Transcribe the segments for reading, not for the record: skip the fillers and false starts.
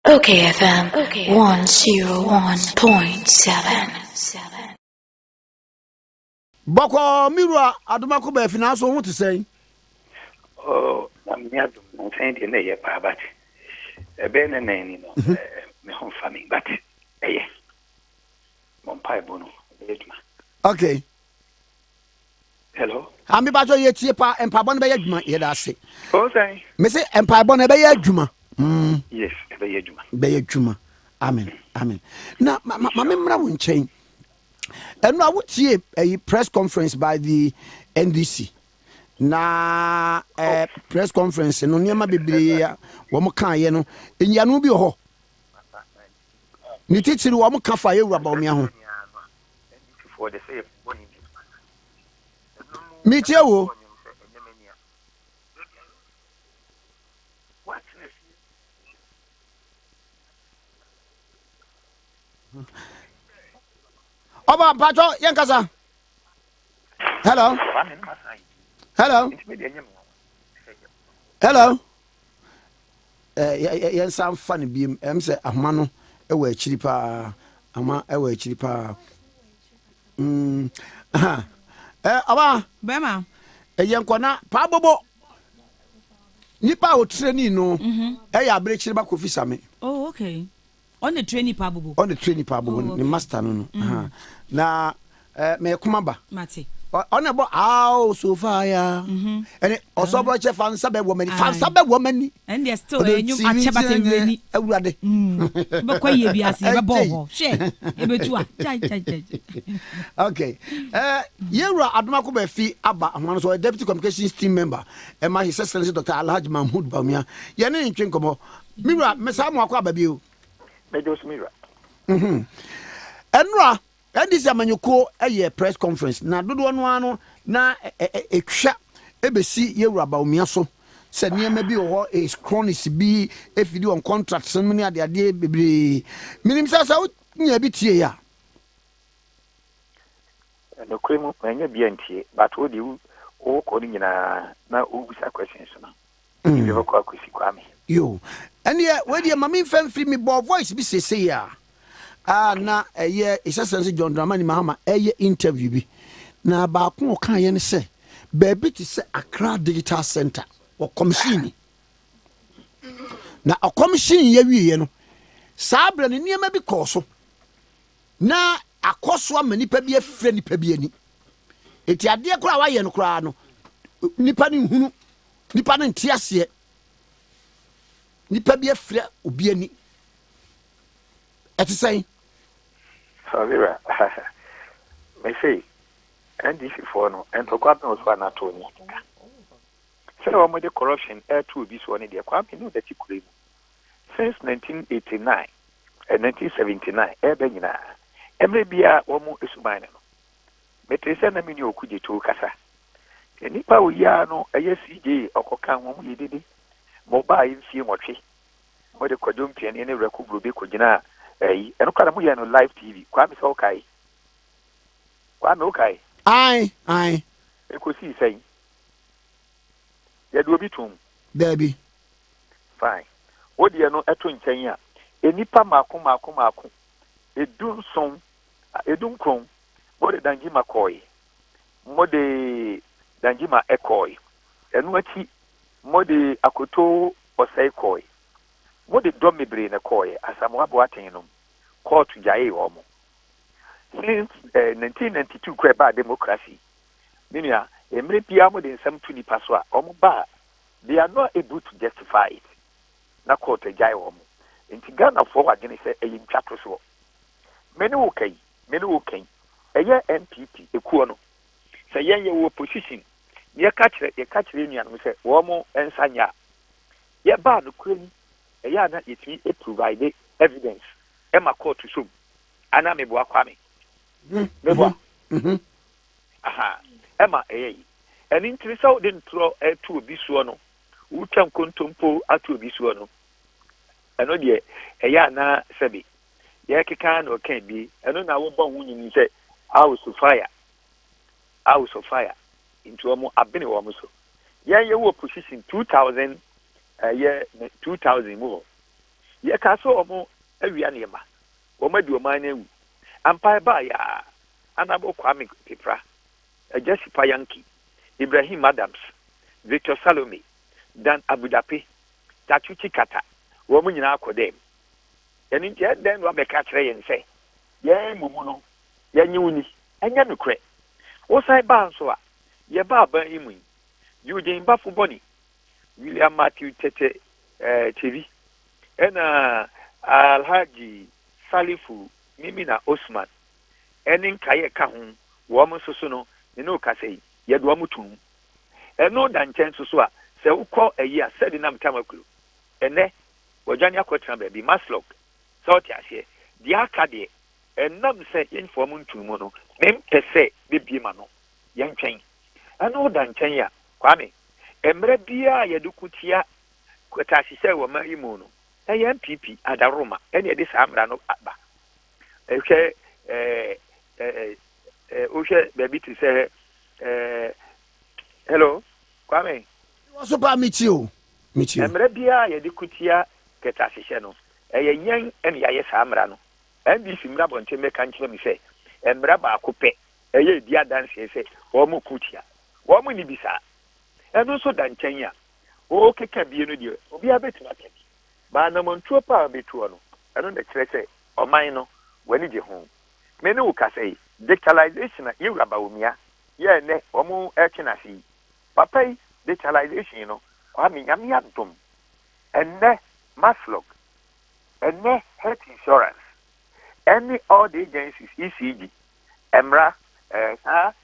Okay, FM 101.7. Boko Mirua Adumako be finance won to say. Oh, na me adum na say de na ye pa but e be na nani no me hon family but eh mon pai bono eduma. Okay. Hello. Ami ba so ye tie pa empabo no be adwuma ye da se. Oh say. Me say empabo no be adwuma. Yes, e be eduma. Be adwuma. Amen. Amen. Na ma me mra won chen. Eno a wotie a press conference by the NDC. Na press conference no niam bebre ya wo mo kan ye no enyanu bi ho. Ni titiri wo mo ka fa ye wura ba o me ho. Metie wo. Oba pacho yankasa. Hello. Hello. Hello. Yen sam fan biem em se ahma no e wa akiri pa ama e wa akiri pa. Aba Bema. Yen kona pa bobo. Nipa o training no e ya abrekiri ba Kofi Same. Oh, okay. On the training pa bobo. On the training pa bobo ni master no. Na me kuma ba. Mate. On about how so far ya and also bro chef fan sabe woman ni and there's still a new achabate really awurade be kwaye bi ase be bobo she e betua chai okay yewra Adumako be fi aba ahwan so deputy communications team member ma his excellency Dr. Alhaji Mahmoud Bawumia ye ne ntwe nkomo mira mesa mo akwa aba bi o Mejo Smira. Enra and this amanyuko a press conference na dodo no ano na etwa ebesi yewura Bawumia so se niam bi ho is chronic bi efidi on contract so many ade bebre minim sasa nya bi tie ya No kremu anya bi antie but wo di wo ko ni nyina na wo bisa questions no. Ni be ko akosi kwame. Yo and ye we di mama fam free me boy voice bi sese ya na Excellency John Dramani Mahama interview bi na ba ko kan ye ne se baby ti se Accra Digital Center o commission na a commission ye wie no sabra ne niam bi koso na akoso amani pa bi afre ni pa bi ani eti ade kora wa ye no kora no nipa ni hunu nipa ne ntiase nipa bi afre obi ani eti say Savira. Me say, and this is for no, and to God knows what not to me. So, the corruption air to be so on the Kwame know that you could. Since 1989 and 1979, Benina, Emrebia, Omo Isumano. Metresen, I mean, you could to Casa. And Nipa Uyano, a CJ, or Cocan, you did it. Mobile, see what she. What the Kodumpian, any record will be Kojina. And Karamuya no live TV. Kwame okay. Kwame okay. Aye. You could see saying, there will be tomb. Baby. Fine. What do you know at Kenya? A nipa maku. A dun song, a dun chrome, more the Danjima koi, more the Danjima ekoi, and what he more the Akoto or say koi. What the dummy brain a koi as I'm watching called to Jai Omo. Since 1992, Quebec democracy, meaning a Piamo in some 20 paswa, Omo Ba, they are not able to justify it. Na called to Jai Omo. In Tigana forward, and say a chatro. Many okay, a year MPP, a kuono. Say, your position. Near catch in and we say, Womo and Sanya. Ye bar no queen. A yana it me a provided evidence. Emma court to show. Anna me boa kwame. Meboa. Aha. Emma an interest out didn't throw a two bisuano. Who can contumpo at two bisuano. And no dear, a yana sabi. Yakikan or can be, and then I won't born when you say, house of fire. Into a more abene womuso. Yeah, you were position 2000 more. ye ka so omo awia ne ma wo ma di o man na wu ampa ba ya anabo Kwame Pepra Jesse Payanki Ibrahim Adams Victor Salome Dan Abudapi Tatuchi Kata wo mu nyina akodem eni ntia den wa be ka kire yen se ye mumu no ye nyiwuni enya nukre wo sai ba nso a ye ba ban imu Eugene Bafuboni William Matthew Tete TV ena Alhaji Salifu Mimina Osman enin kaye ka ho wo mo soso no ne no ka sei ye do mo tum eno da nchen soso a se ukọ ayi a sedi nam tamakuru ene wajani akotra ba bi maslok sort ase di aka de enam se yenfo mo ntum no mem pese be bi ma no yentwen eno da nchen ya Kwame emre bia ye dukutia kwatasi se wo ma imo no MPP adaroma ene de samra no aba ehwe Oshe baby to say hello Kwame so pa meet you emre bia ye de kutia keta hyehyɛ no eye nyen ene ya ye samra no NBC mra bonche meka nkyere mi sɛ emra ba akopɛ eye di adanse sɛ wo mu kutia wo mu ni bisa eno so da nkyɛn ya o keka bie no de obi abetuma kɛ ba na montuo pa betuo no eno de kyerɛ sɛ ɔman no wani je ho mene wo ka sɛ digitalization you rabawumia ye ne omu ekina si papa digitalization no Kwame nyame adom enne maslog enne health insurance any all the agencies ECG emra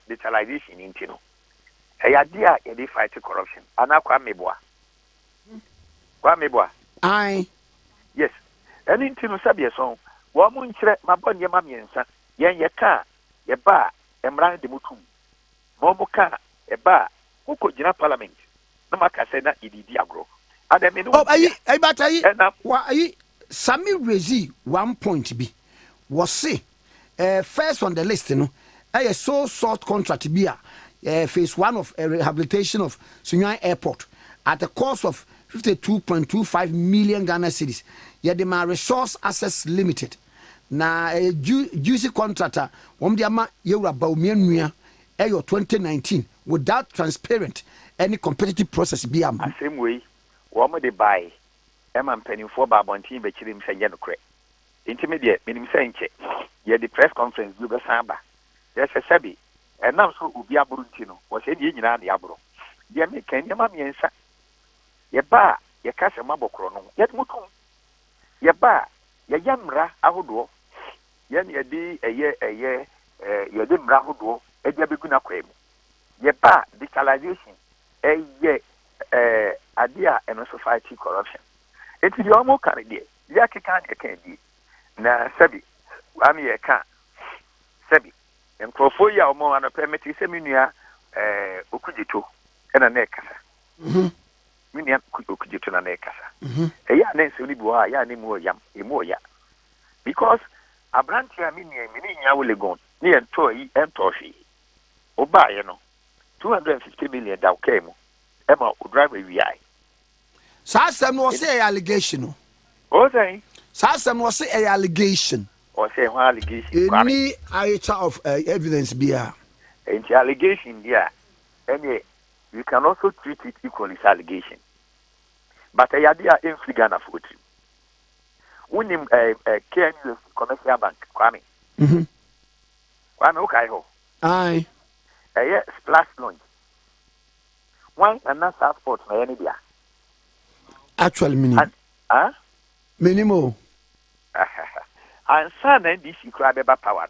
digitalization into no dia e dey fight corruption ana Kwame boa ai yes any into no sabe so wo mu nkyere mabonye ma miensa yen ye ka ye ba emra de mutum mo mo ka e ba uko gina parliament na maka se na ididi agro ademi no ayi batayi wa ayi Sami Rezi 1 point B was say first on the list no a so short contract be phase 1 of rehabilitation of Sunyani Airport at a cost of 52.25 million Ghana cedis yet the resource access limited na juicy contractor wom ama yewra bawmianua eyo 2019 without transparent any competitive process be am same way wom dey buy man penifo ba bontin be kirim se no kre intermediate minim se nche ye the press conference do be samba yes sabi enam so obi aburu ntino wo se die nyina de aburu ye me kan ye ma miensa ye ba ye kase mabokro no ye mutum ye ba ye yamra ahodo ye ne di eye ye de mra ahodo e dia beguna kwem ye ba digitalization eye adia and society corruption it is your more candidate ya keka ne kan di na sabi ami ye ka sabi enkrofo ya omo ana permit se menua okujito ena na ekasa menua okujito na ekasa eya na nse ni biwa ya ni mu yam emu ya because abrantia menua meni nya wo legon ni ento yi ento hwe oba ye no 250 million da okemu ema o drive wi ai Sasem no say allegation. O say Sasem no say allegation. O say one allegation. Any iota of evidence be a. Any allegation there. Any you can also treat it equally as allegation. But I idea in Ghana for you. Unim KNU commercial bank Kwame. Kwame okay ho. Aye. Splash launch. One and not passport na any dia. Actually, minimum. Minimum. And son and this you crab about power.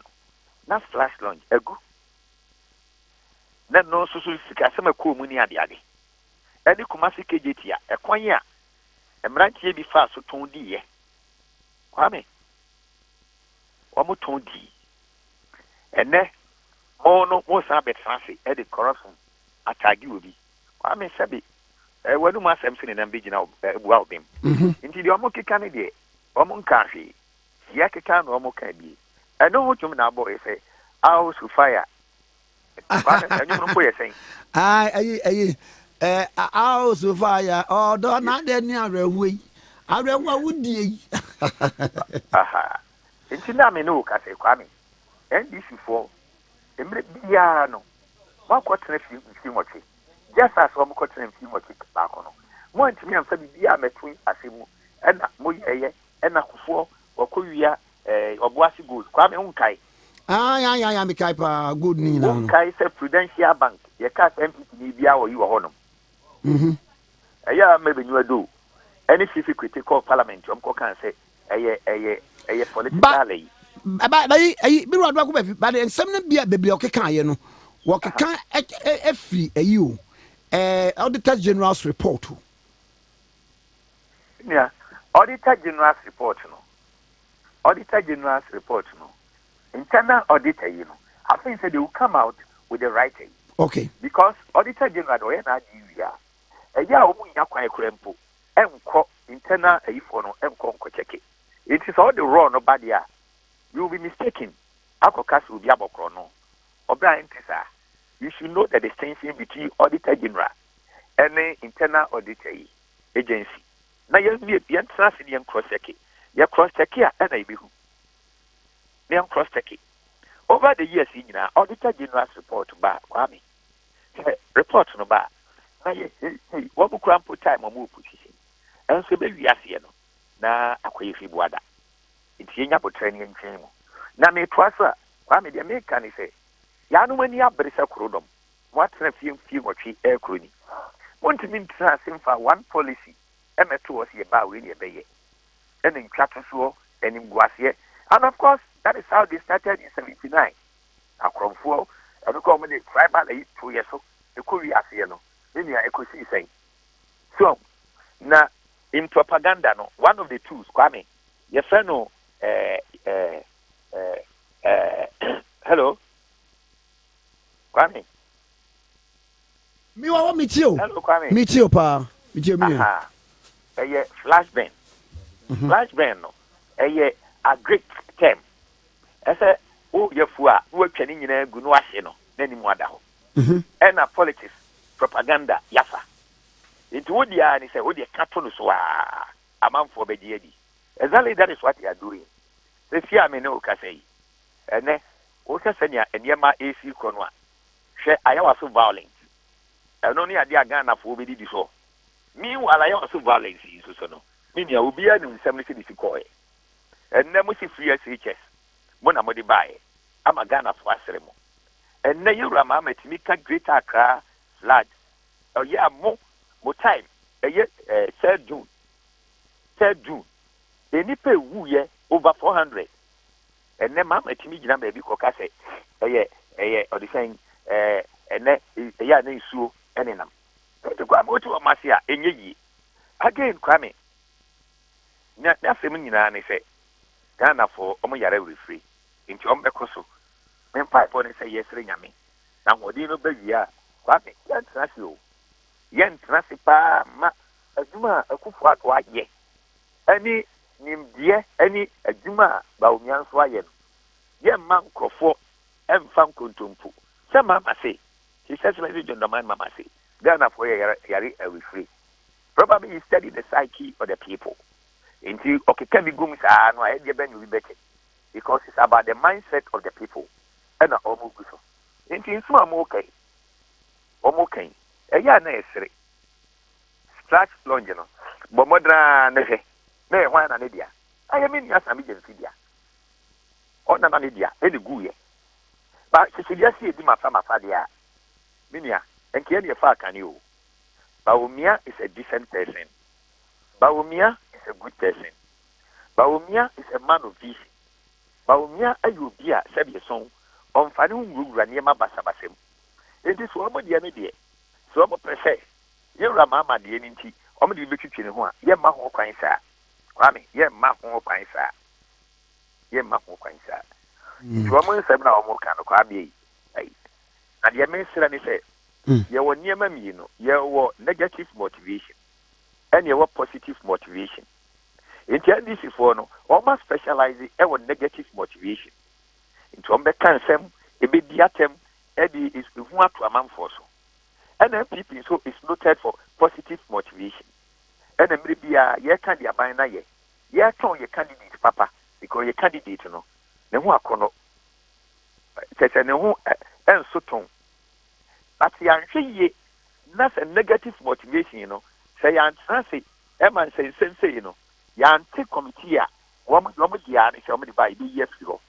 Not flash launch. A good. Then no social sikasema cool money at the adi. Any Kumasi KJT, a quanya. A branch here be fast so toned ye. Kwame. One more toned ye. And then, oh no, more sabbath fancy, Eddie corruption. Attack you will be. Kwame Sabi. When you must have seen an ambiguous well being. Into the Omoki Canada, Omonkashi, Yakikan, Omokabi. I know what you mean, our boy say, house to fire. And you know what you're saying. House to fire, or don't not any other way. Arewa wudi. Aha. Nti na me no ka se Kwame. NDC for emre bia no. Wa kwotena fi mochi. Just as wo kwotena fi mochi ba ko no. Mo ntimi amfa bia metu asemu. Ena mo yeye ena kofo wakowia oboasi gold. Kwame unkai. Ya me kai pa good ni na no. Unkai se Prudential Bank. Ye ka MPP ni bia wo yi wo honom. Maybe do any fifi critical parliament can say a politically bi ro adwa ko ba fi ba de nsem na bia bebre okeka ye no wo keka afri ayi auditor general's report yeah auditor general's report no internal auditor you know I think they will come out with the right thing. Okay, Because auditor general do na di wia eya o mu nya kwan krempo enko internal ayifo no enko check it. It is all the raw no bad ya. You will be mistaken. Akokas will be abokro no. Obra intesa. You should know the distinction between auditor general and the internal auditor agency. Na yen trans yen cross check it. Ye cross check ya and I be who. Yen cross check it. Over the years in auditor general's report ba Kwame. Report no ba. Na ye what book rampo time or move position. And so be wiase no. Na akoye fi boada. Nti enya botrani ntwen mu. Na me toasa Kwame de me kan say ya no mani abresa krodom. What na fie wotwe e kroni. Wontimi ntra simfa one policy emeto was ye ba we ne beye. And in so enim guase. And of course that is how they started in 79. Akromfo e be come the tribal 2 years so e ko wiase no. Ni ya ekosi say. So na in propaganda no one of the tools Kwame your friend no hello Kwame mi wa mitio hello Kwame mitio pa mitio mi aha flashbang flashbang no a great term ese o yefu a wo twani nyina gu no ahye no nani mu ada ho na politics propaganda yafa it would ya ni say would ya kato no so a amanfo beji adi exactly that is what they are doing say fear me no ka say ene o ka sanya eniema AC kono a hwe ayawa so violence eno ni ade aga na fo bedi di so meanwhile ayawa so violence so no me nia obi a ni nsem ni se di koe enne mo si free SHS mo na mo di bae ama Ghana fo asere mo enne yura ma matimi ka Greater Accra flood yeah mo time 3rd June enipa wu ye over 400 enne ma matimi gina ma bi koka se odi sen enne ya na isuo enenam to kwa mo to mase a enye yi again Kwame na afem nyina ne se Ghana for omo yare refree nti ombekoso men pipe ne se yesre nyame na hodi no bawia Kwame yentrasi pa ma aduma akufu ato aye ani nimdie ani aduma ba omianso aye no ye man krofo emfa nkontompo se mama say he says lady John Doman mama say Ghana for yare free probably he studied the psyche of the people inti okeka bi gum sa no aye be no bi beke because it's about the mindset of the people and omo guso inti nso amokai eya na esere scratch lunge no bo modra na he na ehwan na ne dia ayemi ni asami jensi dia ona na ne dia e de guye ba sisidia si edi mafa dia minia enke ne fa kan yo Bawumia is a decent person. Bawumia is a good person. Bawumia is a man of vision. Bawumia ayubia sabi song on fanu ngura niema basabasem. It is one of the idea. So I'm pressed. You mama the entity. I'm the little in one. Ye ma ho kwan sa. Kwame, ye ma ho kwan sa. Ye ma ho kwan sa. So I'm say na omo kan Kwame. Ai. Na the minister ni say ye wo niema mi no. Ye wo negative motivation. And ye wo positive motivation. Into this for no, almost specialize in negative motivation. Into can sem e be diatem Eddie is one to a man for so. NPP so is noted for positive motivation. ɛna mmiri bia yɛka de aban na yɛ yɛtɔn yɛ candidate papa because yɛ candidate no ne ho akɔnɔ kyerɛ ne ho ɛnso tɔn but yɛanhwɛ yie na sɛ negative motivation no sɛ yɛantena se ɛma nsɛnsɛnsɛi no yɛante committee a wɔn de a ne sɛ wɔn de ba yɛbɛyi afiri hɔ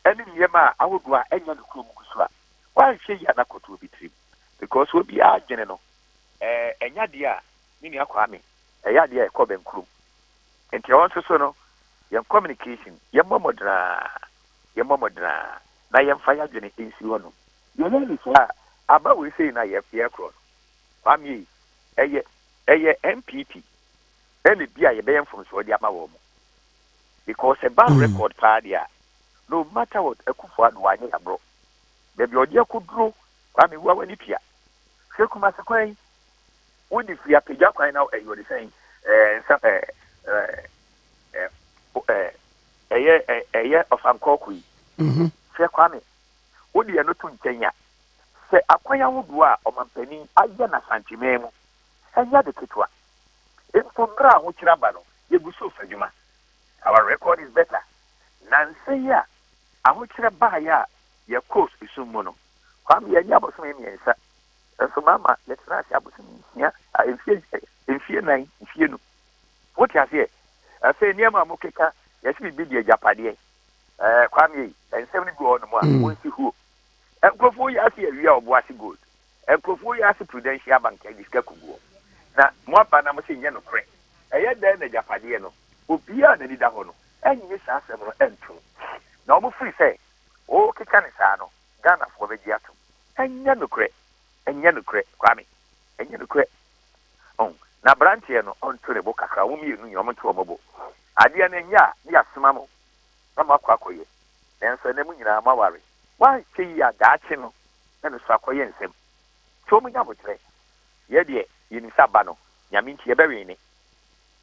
ɛne nneɛma a ahodoɔ a ɛnyɛ no kurom gu so a wɔanhwɛ yie anakotoɔ bi tirim because obiara adwene no ɛnya deɛ a ne nua Kwame ɛyɛ adeɛ a ɛkɔ bɛnkurom nti ɛwɔ nso so no yɛn communication yɛmmɔ mmɔdenaa na yɛmfa yɛadwene nsi hɔ no yɛnyɛ ne saa aba wei sei na yɛkorɔ no Kwame yi ɛyɛ MPP ɛne bi a yɛbɛyɛ mfomsoɔ de ama wɔn mo because ɛba record paa deɛ a no matter what Akufo-Addo wanyɛ aborɔ baabi ɔde akɔduro Kwame wua w'ani pia hwɛ Kumase kwan wodi firi apagya kwan na ɛyɛ ɔde sɛn ɛyɛ ɔfankɔɔko yi hwɛ Kwame wodi ɛno to nkyɛn a sɛ akwan ahodoɔ a ɔmampanin ayɛ na santimɛn mu ɛnyɛ de ketewa mpo mmerɛ a hokyerɛ aba no yɛgu so fa adwuma our record is better nansa yi a ahokyerɛ baeɛ a yɛkɔ esum mu no Kwame yɛnyɛ abosome mmiɛnsa nso mama yɛtena ase abosome nsia mfie nan mfie no wote aseɛ afei nneɛma a mokeka yɛsɛ biribi de agyapadeɛ Kwame yi nsɛm no bi wɔ hɔ no mu a wɔnsi huo nkurɔfoɔ yi ase awia ɔbo ase gold nkurɔfoɔ yi ase prudential bank adi sika kuguɔ na mo aba na mo sɛ nyɛ nokorɛ ɛyɛ dɛn na agyapadeɛ no obiara n'ani da hɔ no ɛnyɛ saa asɛm no ɛnto na ɔmo firi sɛ wɔkeka ne saa no Ghanafoɔ bɛgye ato ɛnyɛ nokorɛ Kwame ɛnyɛ nokorɛ na aberanteɛ no ɔnto ne bo kakra wɔn mmienu nyɛ ɔmo to ɔmo bo adeɛ no nyɛ a ne yɛasoma mo na mo akɔyɛ nanso ɛnɛ mu nyinaa mo aware wɔahwɛ yi a daakye no ɛna so akɔyɛ nsɛm tí wɔn nya abotire yɛ deɛ yɛnim sɛ aba no nyame nti yɛbɛwee ne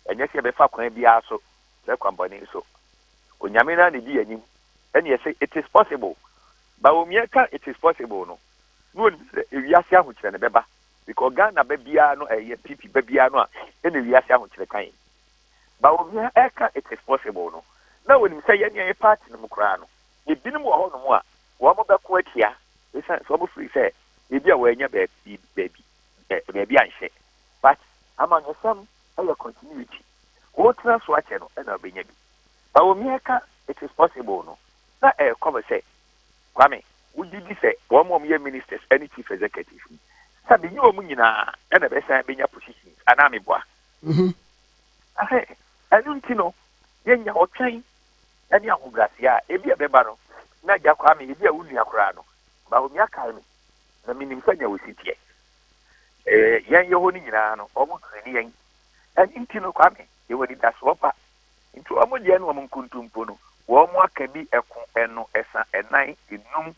ɛnyɛ sɛ yɛbɛfa kwan biara so sɛ kwanbɔne so onyame no a ne di anim ɛne yɛsɛ it is possible ba omiɛ ka it is possible no na onim sɛ ewiase ahokyerɛ ne bɛba because Ghana ba biara no ɛyɛ PP ba biara no a ɛna ewiase ahokyerɛ kan ba omiɛ ɛka it is possible no na onim sɛ yɛne yɛ party no mu koraa no ebinom wɔ hɔ nom a wɔn bɛko atia ɛsan sɛ wɔn firi sɛ ebi a wɔanya baabi anhyɛ but amanyɔsɛm ɛyɛ continuity wɔtena so akyɛ no ɛna ɔbɛnya bi ba omiɛ ka it is possible no na ɛkɔbɛ sɛ Kwame wodidi sɛ wɔn yɛ ministers ɛne chief executive sɛ bi nyɛ wɔn nyinaa ɛna bɛsan bɛnya positions anaa meboa ahɛ ɛno nti no yɛnya ɔtwɛn ɛne ahobrɛaseɛ a ebi a bɛba no na gya Kwame ebi a wonua koraa no ba omiɛ kae me na menim sɛ nya wɔsi teɛ yɛn yɛ hɔ no nyinaa no ɔmo tene yɛn ɛne nti no Kwame yɛwɔ nidasoɔ pa nti ɔmo deɛ no ɔmo nkontompo no wɔn aka bi ɛko ɛno ɛsa ɛnan enum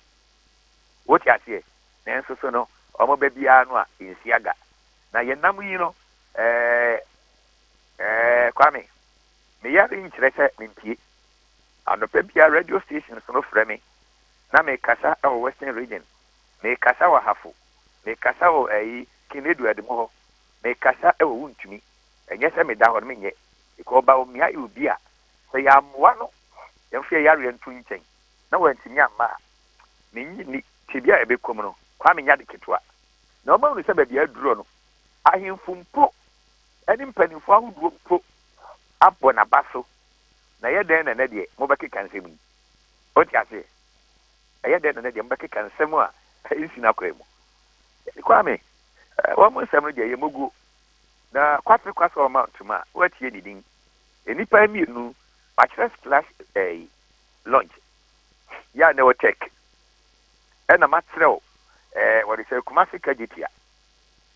wote aseɛ nanso so no ɔmo bɛ biara no a nsi aga na yɛnam yi no Kwame meyare nkyerɛ sɛ mempie anɔpɛ biara radio stations no frɛ me na mekasa wɔ western region mekasa wɔ hafo mekasa wɔ Kinedu Ademo hɔ mekasa wɔ Wontumi ɛnyɛ sɛ meda hɔ no menyɛ because ɔba wɔ mmea yɛ obi a sɛ yɛamoa no yɛmfa yɛareɛ nto nkyɛn na wɔantumi amma a menyi ni tebi a ɛbɛkɔm no Kwame nya de ketewa na ɔma no sɛ baabi aduro no ahemfo mpo ɛne mpanimfo ahodoɔ mpo abɔ n'aba so na ɛyɛ dɛn na ne deɛ mobɛkeka nsɛm yi ɔte aseɛ ɛyɛ dɛn na ne deɛ mobɛkeka nsɛm a ɛsi n'akwan mu Kwame wɔn mo nsɛm no deɛ yɛ mogu na kwase ɔma ntoma a wɔatie ne din nnipa mmienu makyerɛ splash launch yɛ a na ɛwɔ tech ɛna makyerɛw wɔde sɛ Kumase Kagitia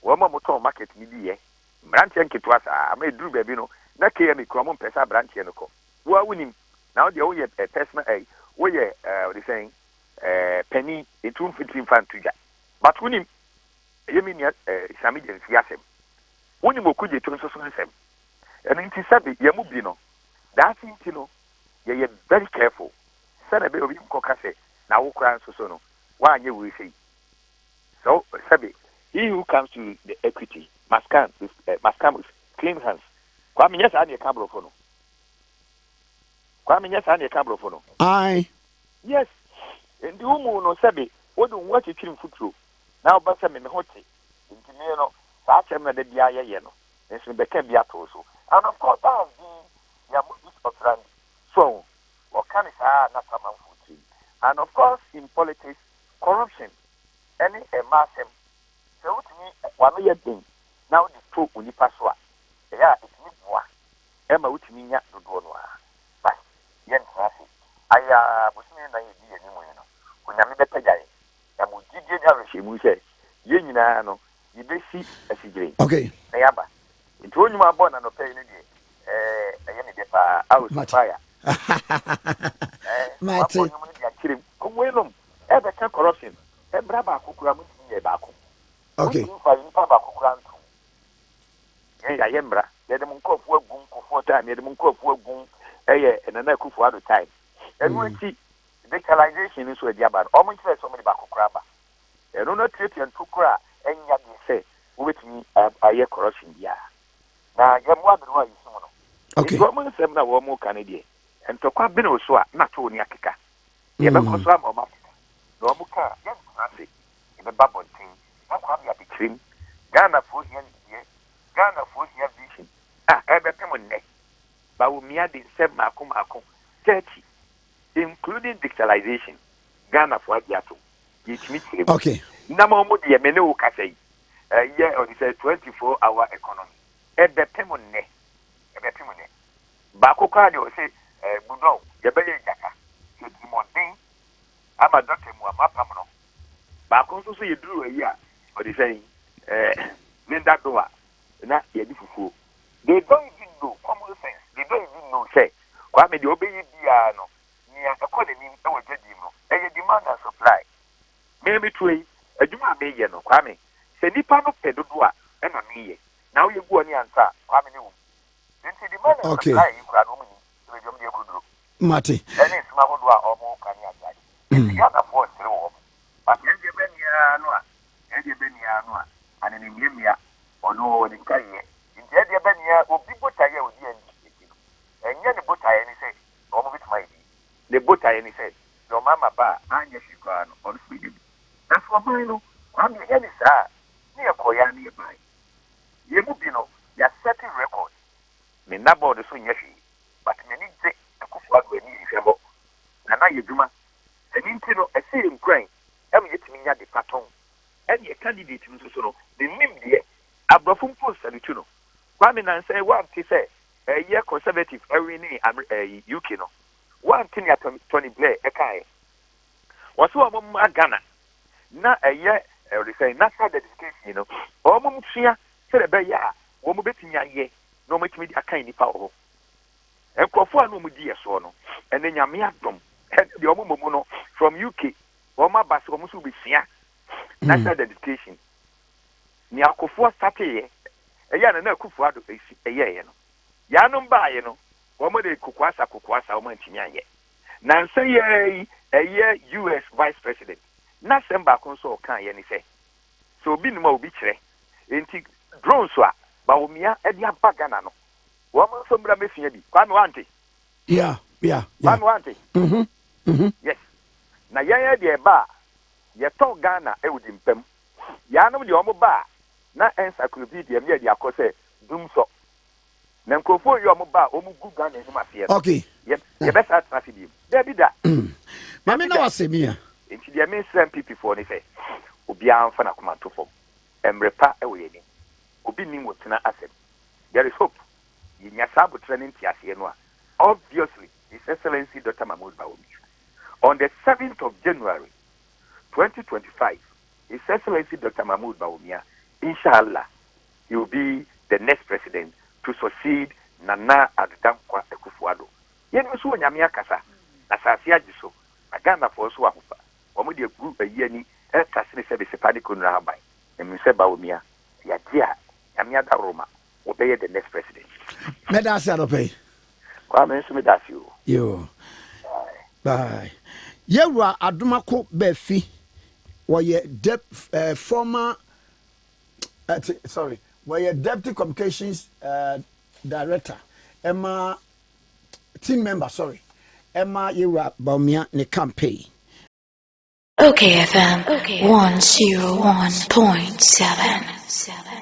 wɔn a motɔn market ni bi yɛ mmeranteɛ nketewa saa ama eduru baabi no na KM kura mo mpɛ sɛ aberanteɛ no kɔ woa wonim na wo deɛ woyɛ personal woyɛ wɔde sɛ panyin etu mfitiri mfa nto gya but wonim ɛyɛ mi nia Sami Jensi asɛm wonim okugye to nso so nsɛm ɛno nti sɛbi yɛ mu bi no daase nti no yɛyɛ very careful sɛ na bɛ obi nkɔka sɛ na wo kora nso so no woanyɛ wo sei so sɛbi he who comes to the equity must come with clean hands Kwame nyɛ saa ne ɛka aborɔfo no. Kwame nyɛ saa ne ɛka aborɔfo no. Aye. Yes. Ndi umu no sɛbe wode wo atwitwiri mfuturo na wobɛsɛ me ho te. Nti me no saa kyɛm na da bia yɛyɛ no. Nso bɛka bi ato so. And of course that has been their modus operandi. So, what can is not a food. And of course in politics, corruption, any a massive. So to me, one year thing. Now the two unipaswa. Yeah, it's me boy. Emma with me yet to do no. But yen traffic. I was saying that you be anymore. When I'm better guy, I would give you a regime. We say, you know, you be see a cigarette. Okay. Nayaba. It's when you are born and pay any day. I was fire. Mate. Ever corruption. Ebraba kukuramu ye bako. Okay. Yeah, yembra. Let them cough work boom for time. Let them cough work boom. And then I cook for other time. And we see digitalization is where the about almost somebody back crabba. And no treat and tukra and yet say, with me, I hear corruption. Yeah. Now, you're more than one. Okay. Government said na wo mo Canadian. And to kwa bi no so a na to ni akeka. Ye be koso am o ma. No mo ka, ye ase. Ye be babontin. Na kwa bi abikrim. Ghana fo here ye. Ghana fo here vision. Ah, e be pem ne. Ba wo mia de se mako 30 including digitalization. Ghana fo abiato. Ye timi tire. Okay. Na mo mo de me ne wo ka sei. Ye on say 24-hour economy. E be pem ne. Baako kwa de o se budon ye be ye jaka so di modin ama doctor mu amapam no baako so ye duru ayi a o de say Linda Doa na ye di fufu they don't even know common sense they don't even know say kwa me de obeyi bia no nia economy e wo jadi no e demand and supply maybe tui adwuma me ye no kwa me se nipa no pedodo a e na me ye na wo ye gu oni ansa kwa me ne wo. Okay. Mate. Any small or more can you got a force through. But you get Benia, and you Benia, and in India, or no one in Kanye. In the idea Benia will be put here with you and yet the boat I any say, or with my the boat I any say, no mamma bar, and yes, you can on freedom. That's what I know. I'm the any sir, near Koya nearby. You move, you know, you're setting records. Me nabo de so nyashi but me ni je akufo ado ani hwebo na na yeduma ani ntino ese nkran am yetimi nya de paton any candidate nso so no the nim de abrofo post alitu no kwame na say one ti say year conservative every ni UK no one tin ya Tony Blair e kai waso amom Ghana na say national dedication no omum tua se be ya wo mo betimi aye no metimi di akan nipa ho enkofo anu mu di yeso no ene nyame adom de omumu no from UK o ma base o musu be sia national dedication ni akofo start ye eya na akofo ado eye no ya no ba ye no o mo de kokwasa o ma ntimi anye na nse ye US vice president na semba kon so kan ye ni se so obi numa obi kire enti drones a ba omia e dia bagana no wo mo so mbra mefia bi kwa me wante yeah kwa me wante yes na ya de ba ye to Ghana e wudi mpam ya no de omo ba na encyclopedia me de akose dum so na nkofo yi omo ba omo gu Ghana ni mafie okay ye be sa traffic bi there be da mama na wasemia enti de me send people for ni say obi anfa na kuma to fom emrepa e wo ye ni obi nim wotena asem there is hope yinya sabu training tiase no obviously His Excellency Dr. Mahmoud Bawumia on the 7th of January 2025 His Excellency Dr. Mahmoud Bawumia inshallah he will be the next president to succeed Nana Addo Akufo-Addo yenu so nyame akasa asase agiso agana for so ahofa omo de gu ayani e kasene se be sepadi kunra habai emi se Bawumia ya dia nyame adaroma will be the next president. Medasi adope. Kwame nso medasi o. Yo. Bye. Yewra Adumako Befi were former were deputy communications director Emma team member sorry Emma Yura Baumia ne campaign. Okay FM 101.7.